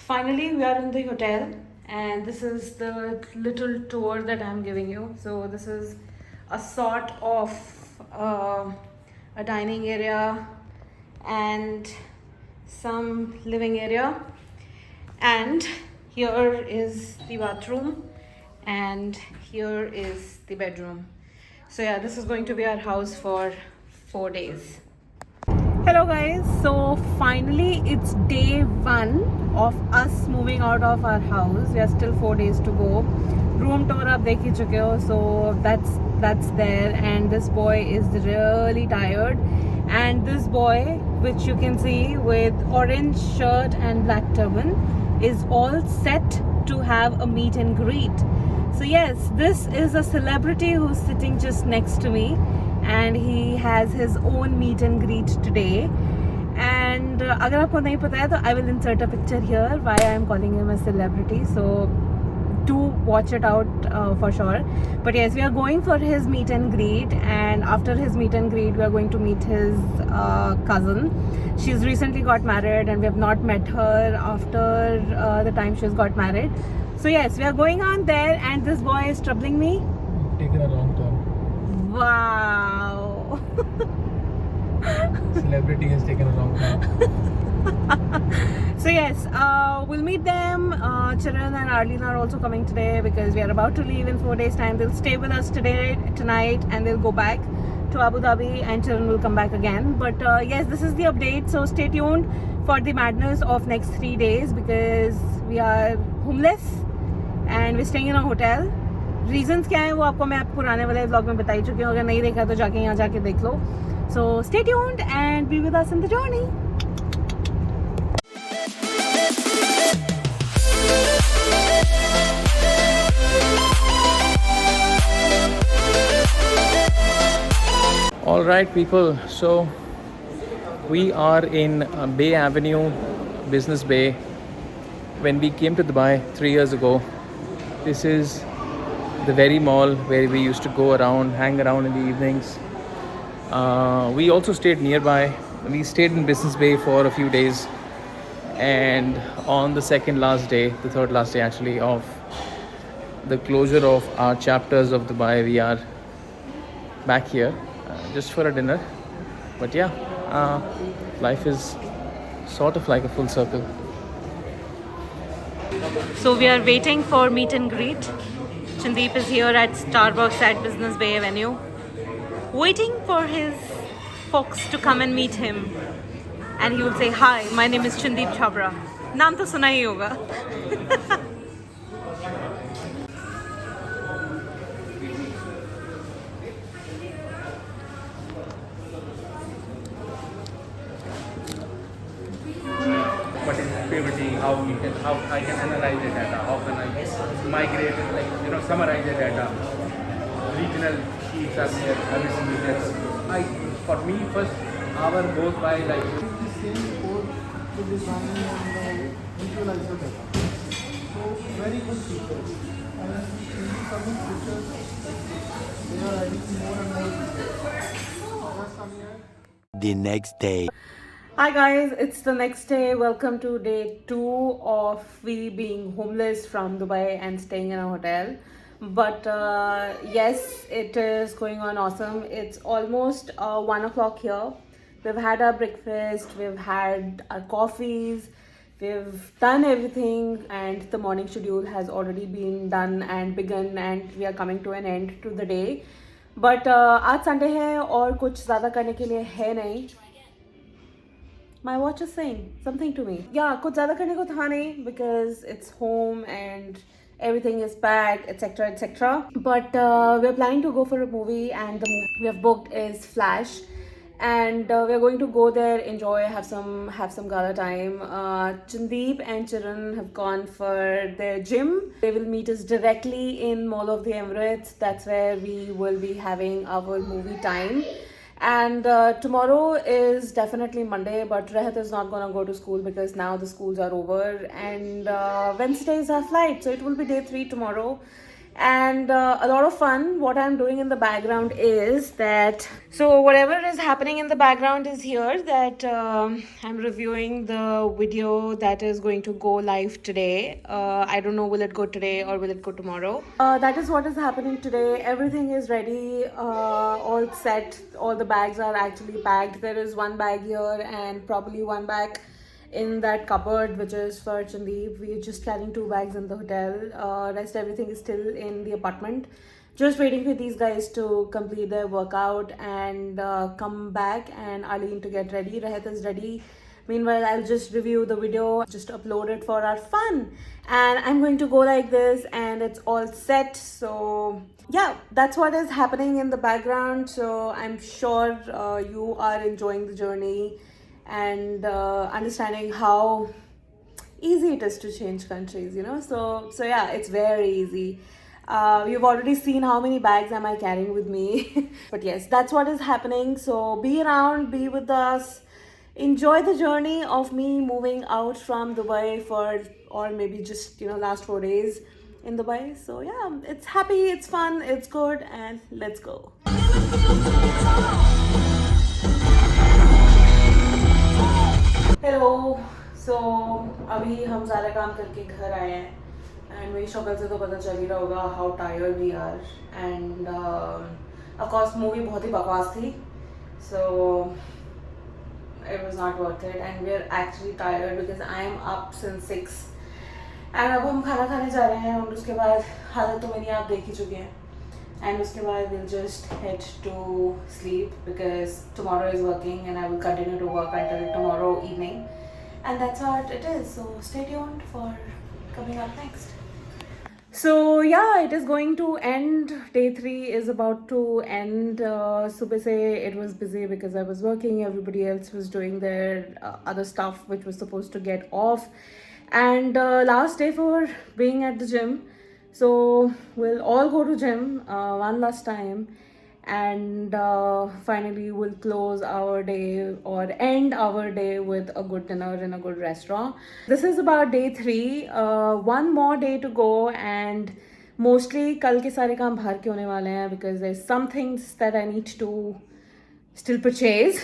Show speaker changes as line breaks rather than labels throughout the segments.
Finally, we are in the hotel, and this is the little tour that I'm giving you. So, this is a sort of a dining area and some living area, and here is the bathroom, and here is the bedroom. So, yeah, this is going to be our house for 4 days. Hello guys, so finally it's day 1 of us moving out of our house. We are still 4 days to go. Room tour up dekh hi chuke ho, so that's there, and this boy is really tired, and this boy, which you can see with orange shirt and black turban, is all set to have a meet and greet. So yes, this is a celebrity who's sitting just next to me, and he has his own meet and greet today. And agar aapko nahi pata hai, to I will insert a picture here why I am calling him a celebrity. So do watch it out for sure. But yes, we are going for his meet and greet, and after his meet and greet, we are going to meet his cousin. She's recently got married, and we have not met her after the time she's got married. So yes, we are going on there, and this boy is troubling me.
Taken a wrong turn.
Wow.
Celebrity has taken a wrong turn.
So yes, we'll meet them. Charan and Arlene are also coming today because we are about to leave in 4 days time. They'll stay with us tonight, and they'll go back to Abu Dhabi, and Charan will come back again. But yes, this is the update, so stay tuned for the madness of next 3 days, because we are homeless and we're staying in a hotel. Reasons क्या है वो आपको मैं पुराने वाले vlog में बता ही चुकी हूँ. अगर नहीं देखा तो जाके यहाँ जाके देख लो. So stay tuned and be with us in the journey.
All right, people. So we are in Bay Avenue, Business Bay. When we came to Dubai 3 years ago, this is the very mall where we used to go around, hang around in the evenings. We also stayed nearby. We stayed in Business Bay for a few days, and on the third last day actually, of the closure of our chapters of Dubai, we are back here just for a dinner. But yeah, life is sort of like a full circle.
So we are waiting for meet and greet. Chandeep is here at Starbucks at Business Bay Avenue, waiting for his folks to come and meet him. And he will say, "Hi, my name is chandeepchhabra." नाम तो सुना ही होगा.
What is puberty? How I can analyze the data? How can I migrate it? Like, summarize the data. Regional sheets are there. Everything is there. For me, first hour goes by like the same code to design and visualize the data. So very good features. And in the coming future, they are adding more and more features. Just come here.
The next day.
Hi guys, it's the next day. Welcome to day 2 of we being homeless from Dubai and staying in a hotel. But yes, it is going on awesome. It's almost 1 o'clock here. We've had our breakfast, we've had our coffees, we've done everything, and the morning schedule has already been done and begun, and we are coming to an end to the day. But आज Sunday है और कुछ ज़्यादा करने के लिए है नहीं. My watch is saying something to me. Yeah, कुछ ज़्यादा करने को था नहीं, because it's home and everything is packed, etc, etc. But we're planning to go for a movie, and the movie we have booked is Flash, and we're going to go there, enjoy, have some gala time. Chandeep and Charan have gone for their gym. They will meet us directly in Mall of the Emirates. That's where we will be having our movie time. And tomorrow is definitely Monday, but Rehat is not gonna go to school because now the schools are over, and Wednesday is our flight, so it will be day 3 tomorrow. and a lot of fun. What I'm doing in the background is that, so whatever is happening in the background is here, that I'm reviewing the video that is going to go live today. I don't know, will it go today or will it go tomorrow? That is what is happening today. Everything is ready, all set. All the bags are actually packed. There is one bag here and probably one bag in that cupboard, which is for Chandeep. We're just carrying 2 bags in the hotel. Rest everything is still in the apartment. Just waiting for these guys to complete their workout and come back, and Aline to get ready. Rahat is ready. Meanwhile, I'll just review the video, just upload it for our fun. And I'm going to go like this, and it's all set. So yeah, that's what is happening in the background. So I'm sure you are enjoying the journey and understanding how easy it is to change countries, you know. So yeah, it's very easy. You've already seen how many bags am I carrying with me. But yes, that's what is happening. So be around, be with us, enjoy the journey of me moving out from Dubai for, or maybe just, you know, last 4 days in Dubai. So yeah, it's happy, it's fun, it's good, and let's go. Hello सो अभी हम सारा काम करके घर आए हैं and मेरी शक्ल से तो पता चल ही रहा होगा how tired we are and of course movie बहुत ही बकवास थी so it was not worth it and we are actually tired because I am up since 6 and अब हम खाना खाने जा रहे हैं और उसके बाद हालत तो मेरी आप देख ही चुके हैं and uske baad we'll just head to sleep because tomorrow is working and I will continue to work until tomorrow evening, and that's what it is. So stay tuned for coming up next. So yeah, it is going to end. Day 3 is about to end. Subah se it was busy because I was working, everybody else was doing their other stuff which was supposed to get off, and last day for being at the gym. So we'll all go to gym one last time, and finally we'll close our day or end our day with a good dinner in a good restaurant. This is about day 3. One more day to go, and mostly कल के सारे काम बाहर के होने वाले हैं because there's some things that I need to still purchase.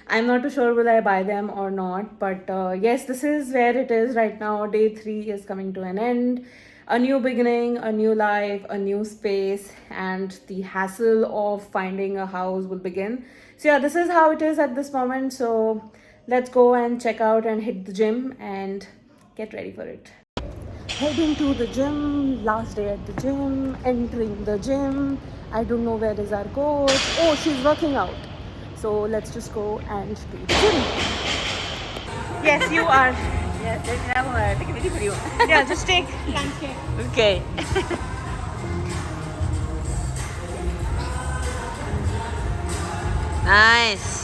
I'm not too sure will I buy them or not, but yes, this is where it is right now. Day 3 is coming to an end. A new beginning, a new life, a new space, and the hassle of finding a house will begin. So yeah, this is how it is at this moment. So let's go and check out and hit the gym and get ready for it. Heading to the gym, last day at the gym, entering the gym. I don't know where is our coach. Oh, she's working out. So let's just go and do the gym. Yes, you are.
Yes, I'm taking a video for you.
Yeah, just take landscape.
Okay. Nice.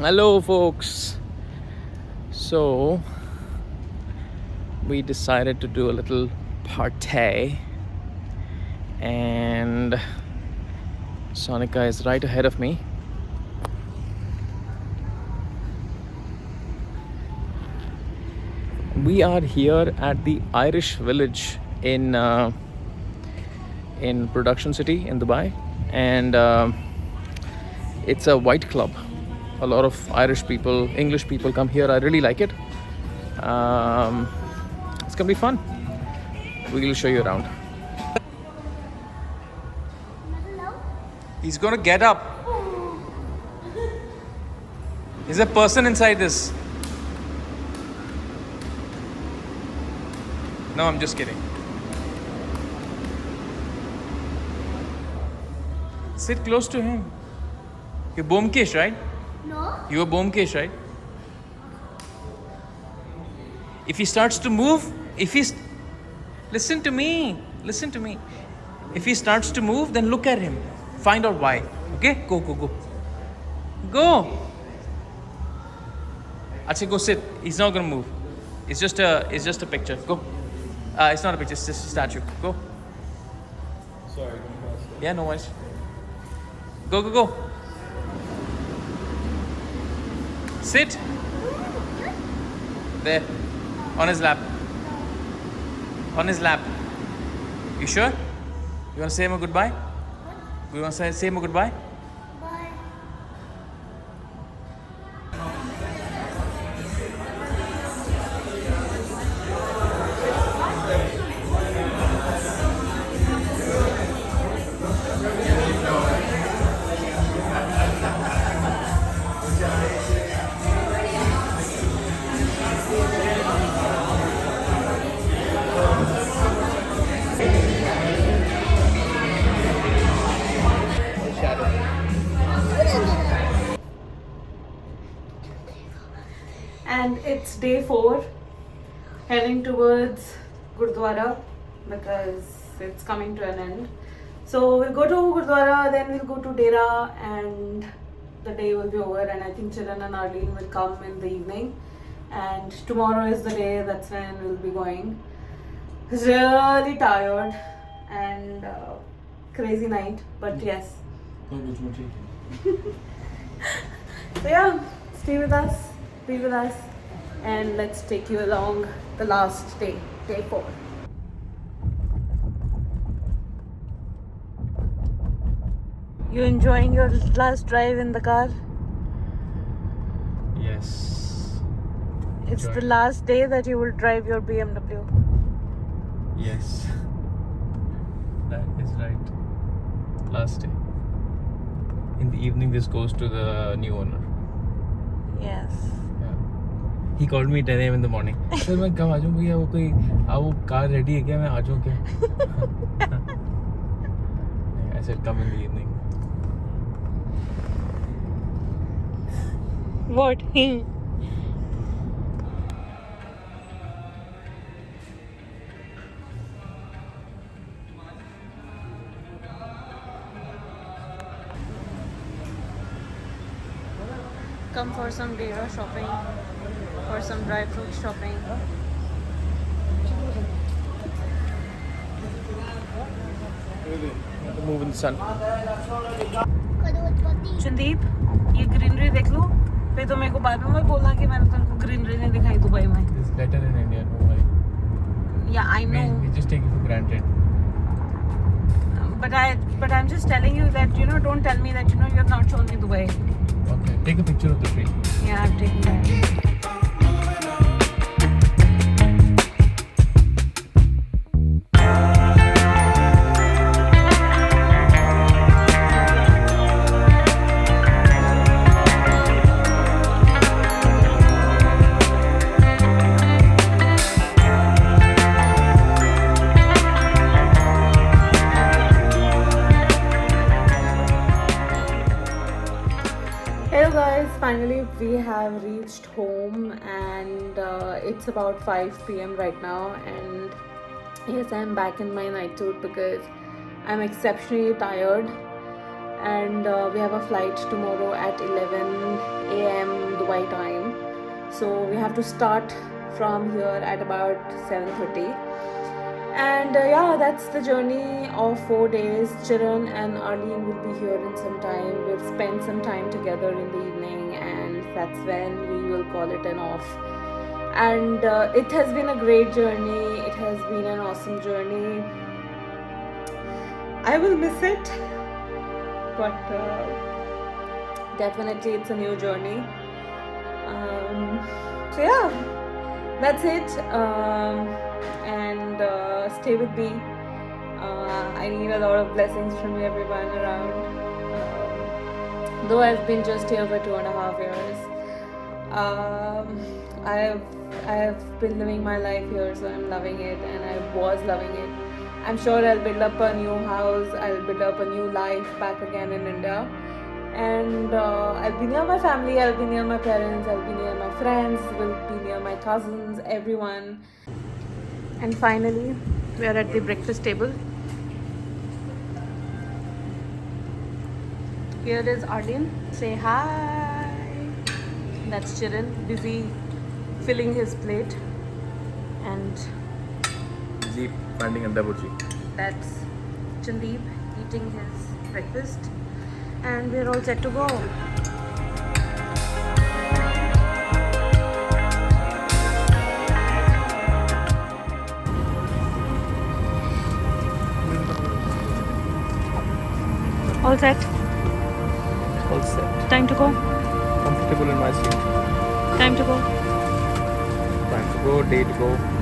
Hello folks. So we decided to do a little party, and Sonika is right ahead of me. We are here at the Irish Village in Production City in Dubai, and it's a white club. A lot of Irish people, English people come here. I really like it. It's gonna be fun. We'll show you around. He's gonna get up. There's a person inside this. No, I'm just kidding. Sit close to him. You're Bomkesh, right?
No.
You're Bomkesh, right? If he starts to move, listen to me. Listen to me. If he starts to move, then look at him. Find out why. Okay? Go. Go. Actually, go sit. He's not gonna move. It's just a picture. Go. It's not a picture. It's just a statue. Go.
Sorry,
Yeah, no worries. Go, go, go. Sit. There. On his lap. On his lap. You sure? You wanna say him a goodbye? You wanna say him a goodbye?
And it's day 4, heading towards Gurdwara because it's coming to an end. So we'll go to Gurdwara, then we'll go to Dera, and the day will be over. And I think Chiran and Arlene will come in the evening. And tomorrow is the day, that's when we'll be going. Really tired and crazy night, but yes. So yeah, stay with us, be with us, and let's take you along the last day, day 4. You enjoying your last drive in the car?
Yes.
It's the
Enjoying.
last day that you will drive your BMW.
Yes. That is right. Last day. In the evening, this goes to the new owner.
Yes.
Yeah. He called me 10 a.m. in the morning. Sir, मैं कब आ जाऊँ भैया वो कोई वो car ready है क्या मैं आ जाऊँ क्या? I said come in the evening.
What? Come for some Dera shopping, for some dry fruit shopping.
Move in the sun.
Sandeep, ये ग्रीनरी देख लो, फिर तो मेरे को बाद में मत बोलना कि मैंने तुमको ग्रीनरी नहीं दिखाई दुबई में.
It's better in India, no worry.
Yeah, I know.
We just take it for granted.
But I'm just telling you that, don't tell me that, you have not shown me Dubai.
Okay, take a picture of the tree.
Yeah, I've taken that. Hello guys, finally we have reached home and it's about 5 p.m. right now, and yes, I'm back in my night suit because I'm exceptionally tired, and we have a flight tomorrow at 11 a.m. Dubai time, so we have to start from here at about 7:30. And yeah, that's the journey of 4 days. Chiran and Arlene will be here in some time. We'll spend some time together in the evening, and that's when we will call it an off. And it has been a great journey. It has been an awesome journey. I will miss it, but definitely it's a new journey. So yeah, that's it. And stay with me. I need a lot of blessings from everyone around. Though I've been just here for 2.5 years, I have been living my life here, so I'm loving it, and I was loving it. I'm sure I'll build up a new house. I'll build up a new life back again in India, and I'll be near my family. I'll be near my parents. I'll be near my friends. Will be near my cousins. Everyone. And finally, we are at the breakfast table. Here is Arlene. Say hi. That's Chiran, busy filling his plate. And
Busy finding a burji.
that's Chandeep eating his breakfast. And we're all set to go. All set.
All set.
Time to go.
Comfortable in my seat.
Time to go.
Time to go, day to go.